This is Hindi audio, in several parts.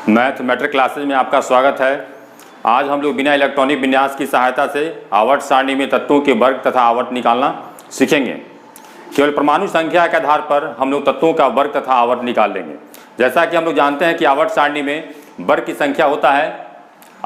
मैथमेटिक्स क्लासेज में आपका स्वागत है। आज हम लोग बिना इलेक्ट्रॉनिक विन्यास की सहायता से आवर्त सारणी में तत्वों के वर्ग तथा आवर्त निकालना सीखेंगे। केवल परमाणु संख्या के आधार पर हम लोग तत्वों का वर्ग तथा आवर्त निकाल लेंगे। जैसा कि हम लोग जानते हैं कि आवर्त सारणी में वर्ग की संख्या होता है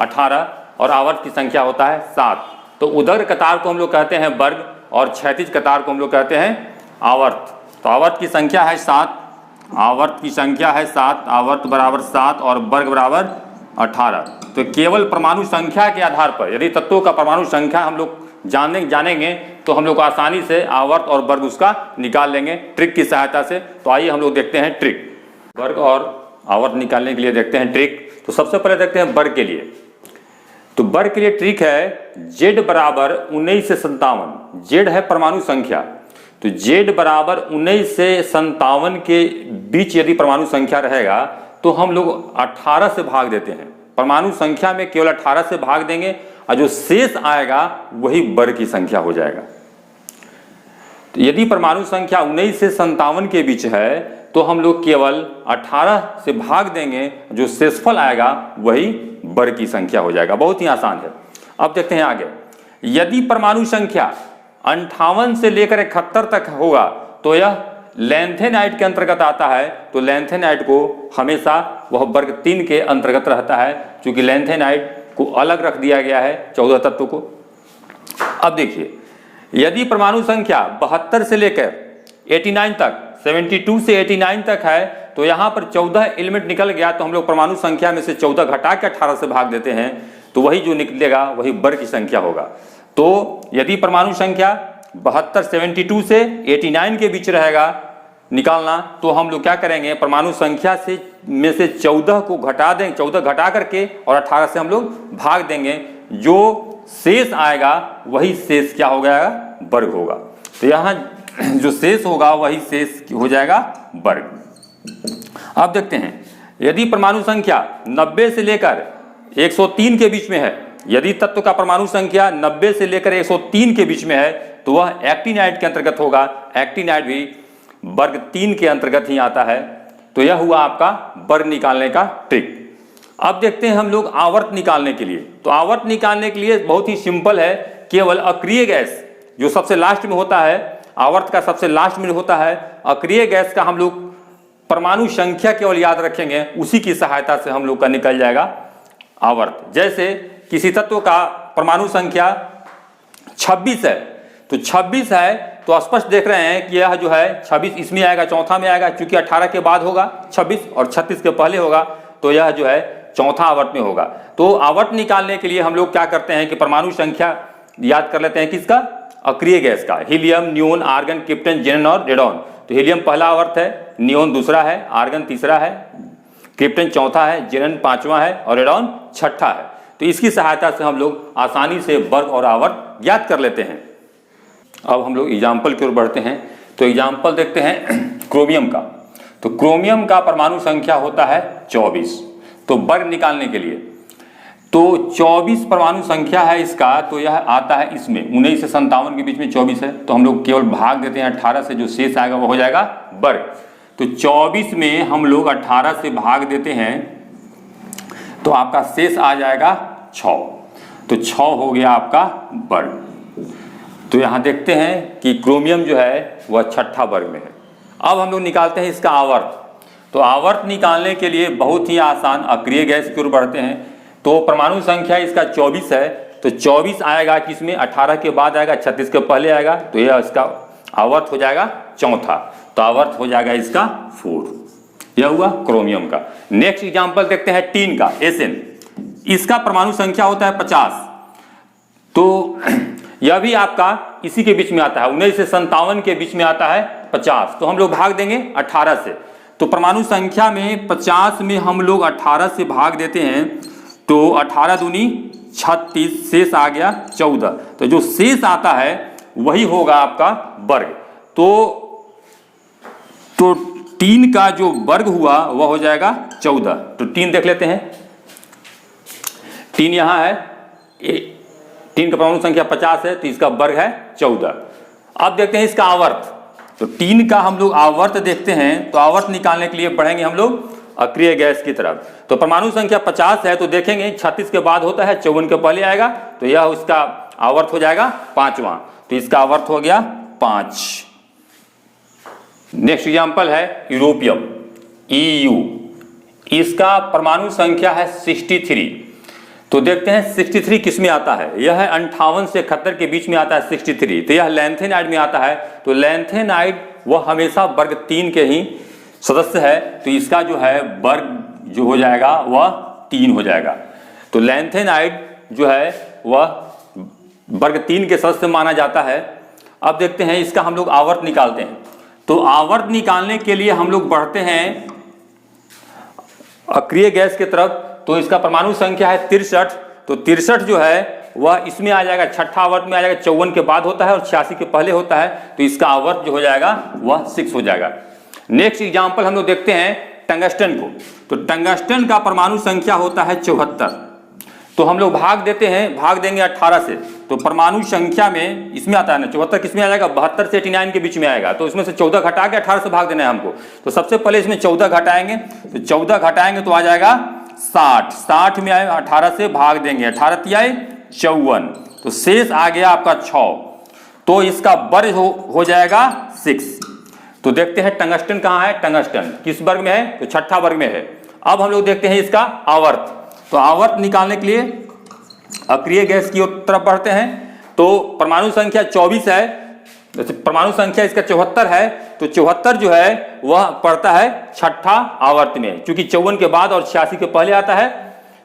18 और आवर्त की संख्या होता है 7। तो ऊर्ध्वाधर कतार को हम लोग कहते हैं वर्ग और क्षैतिज कतार को हम लोग कहते हैं आवर्त। तो आवर्त की संख्या है 7, आवर्त की संख्या है 7, आवर्त बराबर 7 और वर्ग बराबर 18। तो केवल परमाणु संख्या के आधार पर यदि तत्वों का परमाणु संख्या हम लोग जानेंगे तो हम लोग आसानी से आवर्त और वर्ग उसका निकाल लेंगे ट्रिक की सहायता से। तो आइए हम लोग देखते हैं ट्रिक। वर्ग और आवर्त निकालने के लिए देखते हैं ट्रिक। तो सबसे पहले देखते हैं वर्ग के लिए। तो वर्ग के लिए ट्रिक है z बराबर 19 से 57। z है परमाणु संख्या, तो z बराबर 19 से 57 के बीच यदि परमाणु संख्या रहेगा तो हम लोग 18 से भाग देते हैं। परमाणु संख्या में केवल 18 से भाग देंगे और जो शेष आएगा वही वर्ग की संख्या हो जाएगा। तो यदि परमाणु संख्या 19 से 57 के बीच है तो हम लोग केवल 18 से भाग देंगे, जो शेषफल आएगा वही वर्ग की संख्या हो जाएगा। बहुत ही आसान है। अब देखते हैं आगे। यदि परमाणु संख्या 58 से लेकर 71 तक होगा तो यह लैंथेनाइड के अंतर्गत आता है। तो लैंथेनाइड को हमेशा वह वर्ग 3 के अंतर्गत रहता है, क्योंकि लैंथेनाइड को अलग रख दिया गया है 14 तत्व को। अब देखिए, यदि परमाणु संख्या 72 से लेकर 89 तक, 72 से 89 तक है तो यहाँ पर 14 एलिमेंट निकल गया तो हम लोग परमाणु संख्या में से 14 घटा के 18 से भाग देते हैं, तो वही जो निकलेगा वही वर्ग की संख्या होगा। तो यदि परमाणु संख्या 72 से 89 के बीच रहेगा निकालना, तो हम लोग क्या करेंगे, परमाणु संख्या से में से 14 को घटा देंगे, 14 घटा करके और 18 से हम लोग भाग देंगे। जो शेष आएगा वही शेष क्या हो जाएगा, वर्ग होगा। तो यहाँ जो शेष होगा वही शेष हो जाएगा वर्ग। अब देखते हैं, यदि परमाणु संख्या 90 से लेकर 103 के बीच में है, यदि तत्व का परमाणु संख्या 90 से लेकर 103 के बीच में है तो वह एक्टिनाइड के अंतर्गत होगा। एक्टिनाइड भी वर्ग 3 के अंतर्गत ही आता है। तो यह हुआ आपका वर्ग निकालने का ट्रिक। अब देखते हैं हम लोग आवर्त निकालने के लिए। तो आवर्त निकालने के लिए बहुत ही सिंपल है। केवल अक्रिय गैस जो सबसे लास्ट में होता है, आवर्त का सबसे लास्ट में होता है, अक्रिय गैस का हम लोग परमाणु संख्या केवल याद रखेंगे, उसी की सहायता से हम लोग का निकल जाएगा आवर्त। जैसे किसी तत्व का परमाणु संख्या 26 है, तो 26 है तो स्पष्ट देख रहे हैं कि यह जो है 26 इसमें आएगा, चौथा में आएगा, क्योंकि 18 के बाद होगा 26 और 36 के पहले होगा, तो यह जो है चौथा आवर्त में होगा। तो आवर्त निकालने के लिए हम लोग क्या करते हैं कि परमाणु संख्या याद कर लेते हैं किसका, अक्रिय गैस का। हीलियम, नियोन, आर्गन, क्रिप्टन, जेनन और रेडॉन। तो हीलियम पहला आवर्त है, नियोन दूसरा है, आर्गन तीसरा है, क्रिप्टन चौथा है, जेनन पांचवा है और रेडॉन छठा है। तो इसकी सहायता से हम लोग आसानी से वर्ग और आवर्त ज्ञात कर लेते हैं। अब हम लोग एग्जाम्पल की ओर बढ़ते हैं। तो एग्जाम्पल देखते हैं क्रोमियम का। तो क्रोमियम का परमाणु संख्या होता है 24। तो वर्ग निकालने के लिए तो 24 परमाणु संख्या है इसका, तो यह आता है इसमें 19 से 57 के बीच में 24 है, तो हम लोग केवल भाग देते हैं 18 से, जो शेष आएगा वो हो जाएगा वर्ग। तो 24 में हम लोग 18 से भाग देते हैं तो आपका शेष आ जाएगा 6। तो 6 हो गया आपका वर्ग। तो यहाँ देखते हैं कि क्रोमियम जो है वह छठा वर्ग में है। अब हम लोग निकालते हैं इसका आवर्त। तो आवर्त निकालने के लिए बहुत ही आसान, अक्रिय गैस की ओर बढ़ते हैं। तो परमाणु संख्या इसका 24 है, तो 24 आएगा किसमें, 18 के बाद आएगा, 36 के पहले आएगा, तो यह इसका आवर्त हो जाएगा चौथा। तो आवर्त हो जाएगा इसका 4। यह हुआ क्रोमियम का। नेक्स्ट एग्जांपल देखते हैं टीन का, एसएन। इसका परमाणु संख्या होता है 50। तो यह भी आपका इसी के बीच में आता है, 19 से 57 के बीच में आता है 50। तो हम लोग भाग देंगे 18 से। तो परमाणु संख्या में 50 में हम लोग 18 से भाग देते हैं, तो 18 दूनी 36, शेष आ गया 14। तो जो शेष आता है वही होगा आपका वर्ग। तो 3 का जो वर्ग हुआ वह हो जाएगा 14। तो 3 देख लेते हैं। 3 यहाँ है, 3 का परमाणु संख्या 50 है, तो इसका वर्ग है 14। अब देखते हैं इसका आवर्त। तो 3 का हम लोग आवर्त देखते हैं। तो आवर्त निकालने के लिए पढ़ेंगे हम लोग अक्रिय गैस की तरफ। तो परमाणु संख्या 50 है तो देखेंगे 36 के बाद होता है, 54 के पहले आएगा, तो यह उसका आवर्त हो जाएगा 5वां। तो इसका आवर्त हो गया 5। नेक्स्ट एग्जांपल है यूरोपियम, EU। इसका परमाणु संख्या है 63। तो देखते हैं 63 किस में आता है। यह है 58 से 71 के बीच में आता है 63। तो यह लैंथेनाइड में आता है। तो लैंथेनाइड वह हमेशा वर्ग 3 के ही सदस्य है, तो इसका जो है वर्ग जो हो जाएगा वह 3 हो जाएगा। तो लैंथेनाइड जो है वह वर्ग 3 के सदस्य माना जाता है। अब देखते हैं इसका हम लोग आवर्त निकालते हैं। तो आवर्त निकालने के लिए हम लोग बढ़ते हैं अक्रिय गैस की तरफ। तो इसका परमाणु संख्या है 63। तो 63 जो है वह इसमें आ जाएगा, छठा आवर्त में आ जाएगा, 54 के बाद होता है और 86 के पहले होता है। तो इसका आवर्त जो हो जाएगा वह 6 हो जाएगा। नेक्स्ट एग्जांपल हम लोग देखते हैं टंगस्टन को। तो टंगस्टन का परमाणु संख्या होता है 74। तो हम लोग भाग देते हैं, भाग देंगे 18 से। तो परमाणु संख्या में इसमें आता है ना 74, किसमें आ जाएगा 72 से 89 के बीच में आएगा। तो इसमें से 14 घटा के 18 से भाग देना है हमको। तो सबसे पहले इसमें 14 घटाएंगे, तो 14 घटाएंगे तो आ जाएगा 60। 60 में आए 18 से भाग देंगे, 18 तियाई 54, तो शेष आ गया आपका 6। तो इसका वर्ग हो जाएगा 6। तो देखते हैं टंगस्टन कहाँ है। टंगस्टन किस वर्ग में है, तो छठा वर्ग में है। अब हम लोग देखते हैं इसका आवर्त। तो आवर्त निकालने के लिए अक्रिय गैस की तरफ बढ़ते हैं। तो परमाणु संख्या 24 है, जैसे परमाणु संख्या इसका 74 है, तो 74 जो है वह पड़ता है छठा आवर्त में, क्योंकि 54 के बाद और 86 के पहले आता है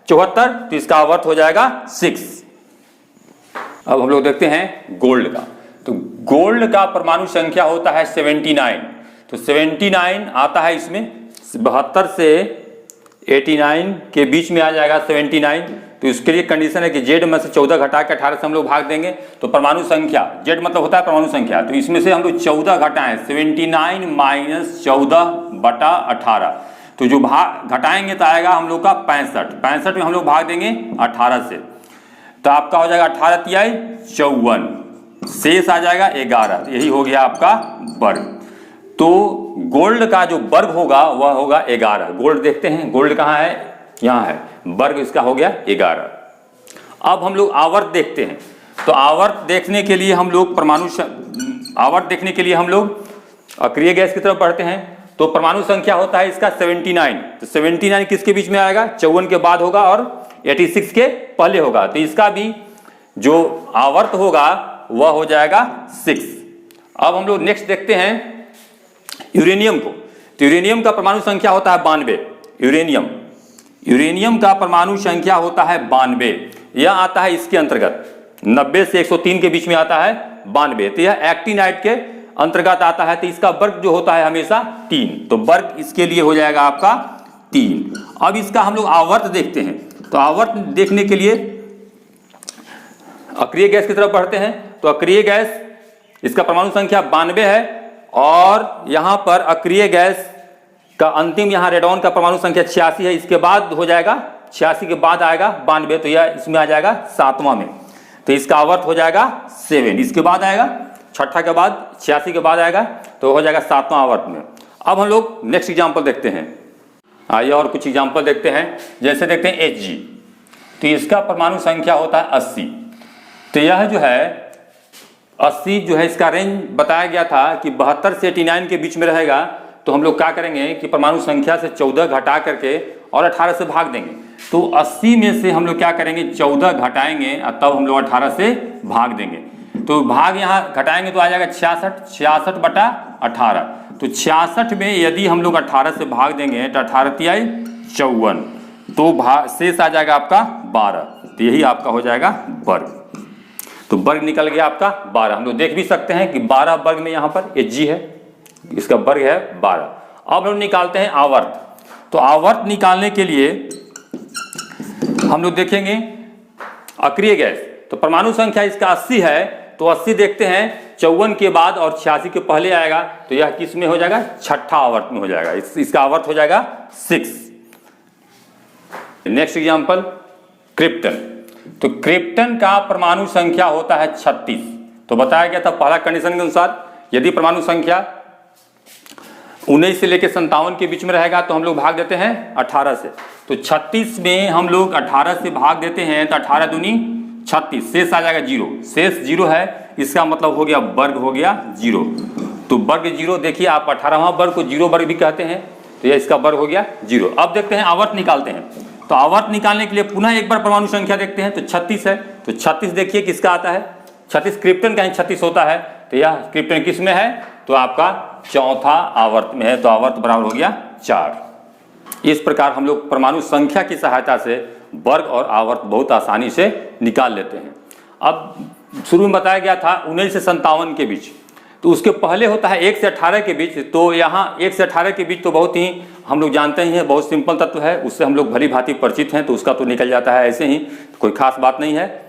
74। तो इसका आवर्त हो जाएगा 6। अब हम लोग देखते हैं गोल्ड का। तो गोल्ड का परमाणु संख्या होता है 79। तो 79 आता है इसमें 72 से 89 के बीच में आ जाएगा 79। तो इसके लिए कंडीशन है कि जेड में से 14 घटा के 18 से हम लोग भाग देंगे। तो परमाणु संख्या, जेड मतलब होता है परमाणु संख्या, तो इसमें से हम लोग 14 घटाएं, 79 माइनस 14 बटा 18। तो जो भाग घटाएंगे तो आएगा हम लोग का 65। 65 में हम लोग भाग देंगे 18 से, तो आपका हो जाएगा 18 तियाई 54, शेष आ जाएगा 11। यही हो गया आपका वर्ग। तो गोल्ड का जो वर्ग होगा वह होगा 11। गोल्ड देखते हैं, गोल्ड कहाँ है, यहाँ है, वर्ग इसका हो गया 11। अब हम लोग आवर्त देखते हैं। तो आवर्त देखने के लिए हम लोग आवर्त देखने के लिए हम लोग अक्रिय गैस की तरफ बढ़ते हैं। तो परमाणु संख्या होता है इसका 79। तो 79 किसके बीच में आएगा, 54 के बाद होगा और 86 के पहले होगा। तो इसका भी जो आवर्त होगा वह हो जाएगा 6। अब हम लोग नेक्स्ट देखते हैं यूरेनियम को। तो यूरेनियम का परमाणु संख्या होता है 92। यूरेनियम का परमाणु संख्या होता है 92। यह आता है इसके अंतर्गत 90 से 103 के बीच में आता है 92। तो यह एक्टिनाइड के अंतर्गत आता है। तो इसका वर्ग जो होता है हमेशा 3। तो वर्ग इसके लिए हो जाएगा आपका 3। अब इसका हम लोग आवर्त देखते हैं। तो आवर्त देखने के लिए अक्रिय गैस की तरफ बढ़ते हैं। तो अक्रिय गैस इसका परमाणु संख्या 92 है और यहां पर अक्रिय गैस का अंतिम यहाँ रेडॉन का परमाणु संख्या 86 है। इसके बाद हो जाएगा 86 के बाद आएगा 92। तो यह इसमें आ जाएगा 7वां में। तो इसका आवर्त हो जाएगा 7। इसके बाद आएगा छठा के बाद 86 के बाद आएगा, तो हो जाएगा 7वां आवर्त में। अब हम लोग नेक्स्ट एग्जाम्पल देखते हैं। आइए और कुछ एग्जाम्पल देखते हैं। जैसे देखते हैं Hg। तो इसका परमाणु संख्या होता है 80। तो यह जो है 80 जो है इसका रेंज बताया गया था कि 72 से 89 के बीच में रहेगा। तो हम लोग क्या करेंगे कि परमाणु संख्या से 14 घटा करके और 18 से भाग देंगे। तो 80 में से हम लोग क्या करेंगे 14 घटाएंगे और तब हम लोग 18 से भाग देंगे। तो भाग यहाँ घटाएंगे तो आ जाएगा 66 बटा 18। तो 66 में यदि हम लोग 18 से भाग देंगे तो 18 तियाई 54, तो शेष आ जाएगा आपका 12। तो यही आपका हो जाएगा वर्ग। तो वर्ग निकल गया आपका 12। हम लोग देख भी सकते हैं कि 12 वर्ग में यहाँ पर Hg है, इसका वर्ग है 12। अब हम निकालते हैं आवर्त। तो आवर्त निकालने के लिए हम लोग देखेंगे अक्रिय गैस। तो परमाणु संख्या इसका 80 है, तो 80 देखते हैं 54 के बाद और 86 के पहले आएगा। तो यह किस में हो जाएगा, छठा आवर्त में हो जाएगा। इसका आवर्त हो जाएगा 6। Next example krypton. तो क्रिप्टन का परमाणु संख्या होता है 36। तो बताया गया था पहला कंडीशन के अनुसार, यदि परमाणु संख्या 19 से लेकर 57 के बीच में रहेगा तो हम लोग भाग देते हैं 18 से। तो 36 में हम लोग 18 से भाग देते हैं तो 18 दूनी 36, शेष आ जाएगा 0, शेष 0 है, इसका मतलब हो गया वर्ग हो गया 0। तो वर्ग 0, देखिए आप 18वां वर्ग को 0 वर्ग भी कहते हैं, तो यह इसका वर्ग हो गया 0। अब देखते हैं आवर्त निकालते हैं। तो आवर्त निकालने के लिए पुनः एक बार परमाणु संख्या देखते हैं। तो 36 है, तो 36 देखिए किसका आता है, 36 क्रिप्टन का ही 36 होता है, तो यह क्रिप्टन किस में है, तो आपका चौथा आवर्त में है, तो आवर्त बराबर हो गया 4। इस प्रकार हम लोग परमाणु संख्या की सहायता से वर्ग और आवर्त बहुत आसानी से निकाल लेते हैं। अब शुरू में बताया गया था 19 से 57 के बीच, तो उसके पहले होता है 1 से 18 के बीच। तो यहाँ 1 से 18 के बीच तो बहुत ही हम लोग जानते ही हैं, बहुत सिंपल तत्व है, उससे हम लोग भली भांति परिचित हैं, तो उसका तो निकल जाता है ऐसे ही, कोई खास बात नहीं है।